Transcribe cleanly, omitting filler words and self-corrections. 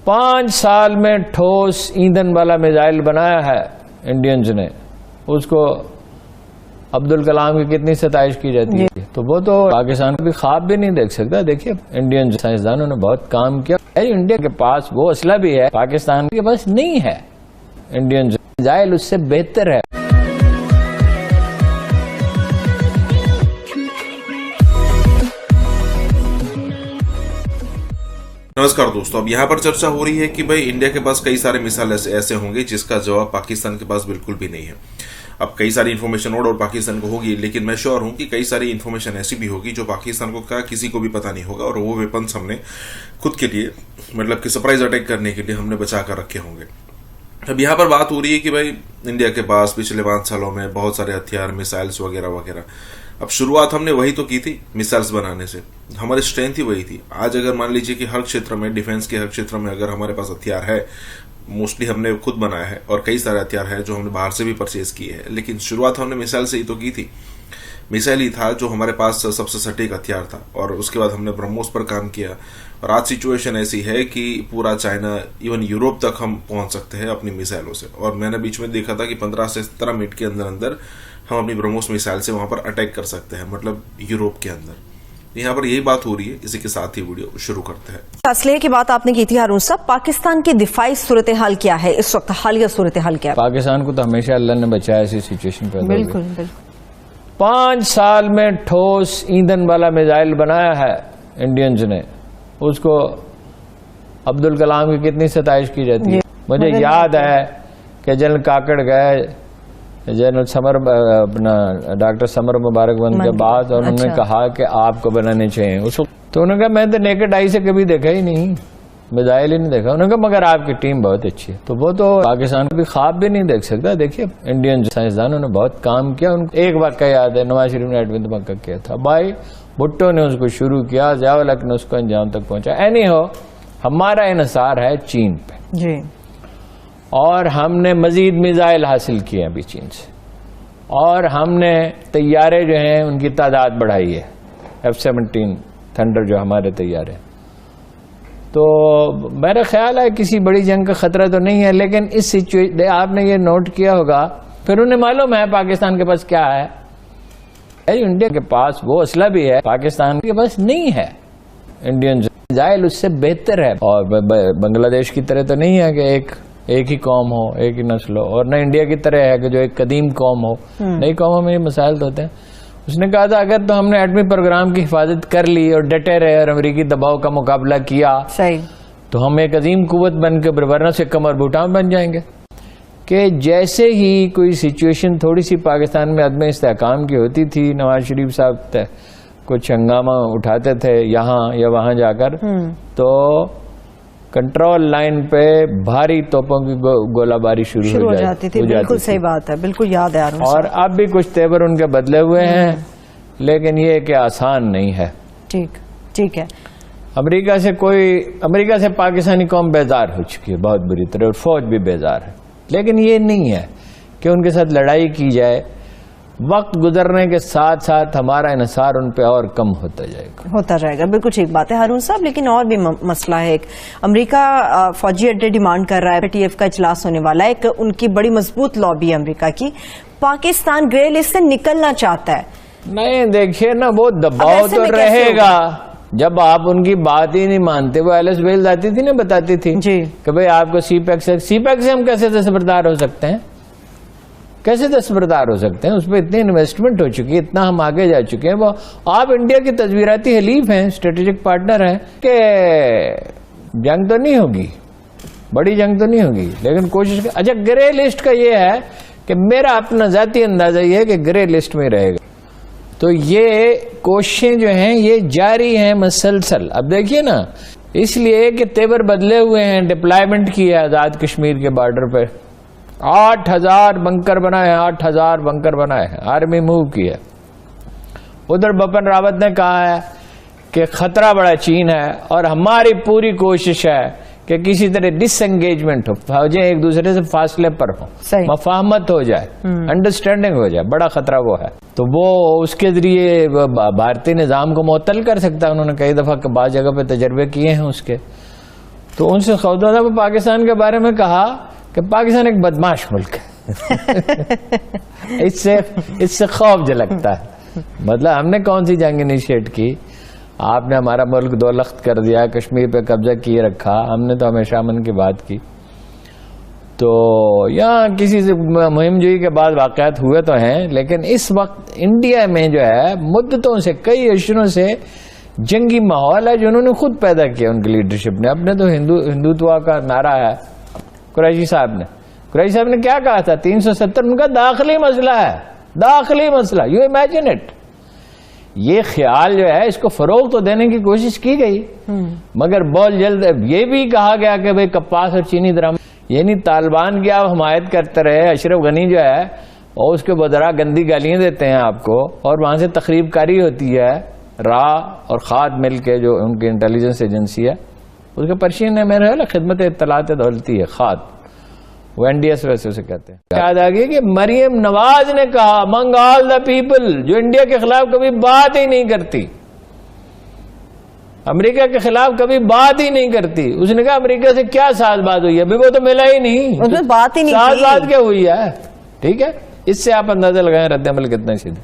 5 سال میں ٹھوس ایندھن والا میزائل بنایا ہے انڈینز نے، اس کو عبدالکلام کی کتنی ستائش کی جاتی ہے، تو وہ تو پاکستان بھی خواب بھی نہیں دیکھ سکتا۔ دیکھیے انڈین سائنسدانوں نے بہت کام کیا، انڈیا کے پاس وہ اسلحہ بھی ہے، پاکستان کے پاس نہیں ہے۔ انڈین میزائل اس سے بہتر ہے۔ نمسکار دوستو، اب یہاں پر چرچا ہو رہی ہے کہ بھائی انڈیا کے پاس کئی سارے مثال ایسے ہوں گے جس کا جواب پاکستان کے پاس بالکل بھی نہیں ہے۔ اب کئی ساری انفارمیشن اور پاکستان کو ہوگی، لیکن میں شیور ہوں کہ کئی ساری انفارمیشن ایسی بھی ہوگی جو پاکستان کو کسی کو بھی پتہ نہیں ہوگا، اور وہ ویپنس ہم نے خود کے لیے مطلب کہ سرپرائز اٹیک کرنے کے لیے ہم نے بچا کر رکھے ہوں گے۔ اب یہاں پر بات ہو رہی ہے کہ بھائی انڈیا کے پاس پچھلے 5 سالوں میں بہت سارے ہتھیار، میسائلز وغیرہ وغیرہ۔ اب شروعات ہم نے وہی تو کی تھی میسائلز بنانے سے، ہماری اسٹرینتھ ہی وہی تھی۔ آج اگر مان لیجیے کہ ہر چھیتر میں، ڈیفینس کے ہر چھیتر میں اگر ہمارے پاس ہتھیار ہے، موسٹلی ہم نے خود بنایا ہے، اور کئی سارے ہتھیار ہیں جو ہم نے باہر سے بھی پرچیز کیے ہیں، لیکن شروعات ہم نے میسائل سے ہی تو کی تھی۔ میسائل ہی تھا جو ہمارے پاس سب سے سٹیک ہتھیار تھا، اور اس کے بعد ہم نے برہموس پر کام کیا، اور آج سچویشن ایسی ہے کہ پورا چائنا، ایون یوروپ تک ہم پہنچ سکتے ہیں اپنی میسائلوں سے۔ اور میں نے بیچ میں دیکھا تھا کہ 15 سے 17 منٹ کے اندر ہم اپنی برہموس میسائل سے وہاں پر اٹیک کر سکتے ہیں، مطلب یوروپ کے اندر۔ یہاں پر یہی بات ہو رہی ہے، اسی کے ساتھ ہی ویڈیو شروع کرتے ہیں۔ اسلحے کی بات آپ نے کی تھی ہارون صاحب، پاکستان کی دفاعی صورتحال کیا ہے اس وقت؟ حالیہ صورتحال کیا ہے؟ پاکستان کو تو ہمیشہ اللہ نے بچایا ایسی سچویشن پہ۔ بالکل 5 سال میں ٹھوس ایندھن والا میزائل بنایا ہے انڈینز نے، اس کو عبدالکلام کی کتنی ستائش کی جاتی ہے۔ مجھے یاد ہے کہ جنرل کاکڑ گئے جنرل اپنا ڈاکٹر سمر مبارک بند کے بعد، اور انہوں نے کہا کہ آپ کو بنانے چاہیے اس وقت، تو انہوں نے کہا میں تو نیکڈ آئی سے کبھی دیکھا ہی نہیں، میزائل ہی نہیں دیکھا۔ انہوں نے کہا مگر آپ کی ٹیم بہت اچھی ہے، تو وہ تو پاکستان بھی خواب بھی نہیں دیکھ سکتا۔ دیکھیے انڈین سائنسدانوں نے بہت کام کیا۔ ان کو ایک واقعہ یاد ہے، نواز شریف نے ایٹمی دھماکہ کیا تھا، بھائی بھٹو نے اس کو شروع کیا، ضیاء الحق نے اس کو انجام تک پہنچا۔ اینی ہو، ہمارا انحصار ہے چین پہ جی، اور ہم نے مزید میزائل حاصل کیے ابھی چین سے، اور ہم نے طیارے جو ہیں ان کی تعداد بڑھائی ہے، F-17 تھنڈر جو ہمارے طیارے۔ تو میرا خیال ہے کسی بڑی جنگ کا خطرہ تو نہیں ہے، لیکن اس سچویشن آپ نے یہ نوٹ کیا ہوگا، پھر انہیں معلوم ہے پاکستان کے پاس کیا ہے۔ انڈیا کے پاس وہ اسلحہ بھی ہے، پاکستان کے پاس نہیں ہے۔ انڈین میزائل اس سے بہتر ہے، اور بنگلہ دیش کی طرح تو نہیں ہے کہ ایک ہی قوم ہو، ایک ہی نسل ہو، اور نہ انڈیا کی طرح ہے کہ جو ایک قدیم قوم ہو۔ نئی قوموں میں یہ مسائل تو ہوتے ہیں۔ اس نے کہا تھا اگر تو ہم نے ایٹمی پروگرام کی حفاظت کر لی اور ڈٹے رہے اور امریکی دباؤ کا مقابلہ کیا تو ہم ایک عظیم قوت بن کے ورنہ سے کمر بھوٹان بن جائیں گے۔ کہ جیسے ہی کوئی سچویشن تھوڑی سی پاکستان میں عدم استحکام کی ہوتی تھی، نواز شریف صاحب کچھ ہنگامہ اٹھاتے تھے یہاں یا وہاں جا کر، تو کنٹرول لائن پہ بھاری توپوں کی گولہ باری شروع ہو جاتی تھی۔ بالکل صحیح بات ہے، بالکل یاد ہے۔ اور اب بھی کچھ تیور ان کے بدلے ہوئے ہیں، لیکن یہ کہ آسان نہیں ہے۔ ٹھیک ہے۔ امریکہ سے پاکستانی قوم بیزار ہو چکی ہے بہت بری طرح، اور فوج بھی بیزار ہے، لیکن یہ نہیں ہے کہ ان کے ساتھ لڑائی کی جائے۔ وقت گزرنے کے ساتھ ساتھ ہمارا انحصار ان پہ اور کم ہوتا جائے گا۔ بالکل ٹھیک بات ہے ہارون صاحب، لیکن اور بھی مسئلہ ہے۔ ایک امریکہ فوجی اڈے ڈیمانڈ کر رہا ہے، ٹی ایف کا اجلاس ہونے والا ہے، ایک ان کی بڑی مضبوط لابی ہے امریکہ کی۔ پاکستان گرے لسٹ سے نکلنا چاہتا ہے۔ نہیں دیکھیے نا، وہ دباؤ تو رہے گا جب آپ ان کی بات ہی نہیں مانتے۔ وہ ایلس ویلز آتی تھی نا، بتاتی تھی کہ بھئی آپ کو سی پیک سے ہم کیسے دستبردار ہو سکتے ہیں، کیسے دستبردار ہو سکتے ہیں؟ اس پہ اتنی انویسٹمنٹ ہو چکی ہے، اتنا ہم آگے جا چکے ہیں۔ وہ آپ انڈیا کی تصویراتی حلیف ہیں، اسٹریٹجک پارٹنر ہیں، کہ جنگ تو نہیں ہوگی، بڑی جنگ تو نہیں ہوگی، لیکن کوشش اچھا گرے لسٹ کا یہ ہے کہ میرا اپنا ذاتی اندازہ یہ ہے کہ گرے لسٹ میں رہے گا۔ تو یہ کوششیں جو ہیں یہ جاری ہیں مسلسل۔ اب دیکھیے نا، اس لیے کہ تیور بدلے ہوئے ہیں، ڈپلائمنٹ کی ہے آزاد کشمیر کے بارڈر پہ، 8000 بنکر بنائے ہیں، 8000 بنکر بنائے ہیں، آرمی موو کی ہے۔ ادھر بپن راوت نے کہا ہے کہ خطرہ بڑا چین ہے، اور ہماری پوری کوشش ہے کہ کسی طرح ڈس انگیجمنٹ ہو، فوجیں ایک دوسرے سے فاصلے پر ہوں، مفاہمت ہو جائے، انڈرسٹینڈنگ ہو جائے۔ بڑا خطرہ وہ ہے، تو وہ اس کے ذریعے بھارتی نظام کو معطل کر سکتا ہے۔ انہوں نے کئی دفعہ بعض جگہ پہ تجربے کیے ہیں اس کے، تو ان سے خوفزدہ کو پاکستان کے بارے میں کہا کہ پاکستان ایک بدماش ملک ہے، اس سے خوف جھلکتا ہے. مطلب ہم نے کون سی جنگ انیشیٹ کی؟ آپ نے ہمارا ملک دو لخت کر دیا، کشمیر پہ قبضہ کیے رکھا، ہم نے تو ہمیشہ امن کی بات کی. تو یہاں کسی سے مہم جوئی کے بعد واقعات ہوئے تو ہیں، لیکن اس وقت انڈیا میں جو ہے مدتوں سے کئی عشروں سے جنگی ماحول ہے جو انہوں نے خود پیدا کیا. ان کی لیڈرشپ نے اپنے تو ہندوتوا کا نعرہ ہے. قریشی صاحب نے کیا کہا تھا؟ 370 ان کا داخلی مسئلہ ہے، داخلی مسئلہ. You imagine it. یہ خیال جو ہے اس کو فروغ تو دینے کی کوشش کی گئی، مگر بہت جلد یہ بھی کہا گیا کہ بھئی کپاس اور چینی درہم، یعنی طالبان کی آپ حمایت کرتے رہے. اشرف غنی جو ہے اور اس کے بدرا گندی گالیاں دیتے ہیں آپ کو، اور وہاں سے تخریب کاری ہوتی ہے. را اور خاد مل کے جو ان کی انٹیلیجنس ایجنسی ہے، اس کے پرشین ہے میرے خیال خدمت اطلاعات دولتی ہے، خاد، وہ NDS ویسے اسے کہتے ہیں. یاد آ گئی کہ مریم نواز نے کہا among all the people، جو انڈیا کے خلاف کبھی بات ہی نہیں کرتی، امریکہ کے خلاف کبھی بات ہی نہیں کرتی، اس نے کہا امریکہ سے کیا ساز بات ہوئی ہے؟ ابھی وہ تو ملا ہی نہیں، اس میں بات ہی نہیں ساز بات کیا ہوئی ہے. ٹھیک ہے، اس سے آپ اندازہ لگائیں رد عمل کتنا سیدھا.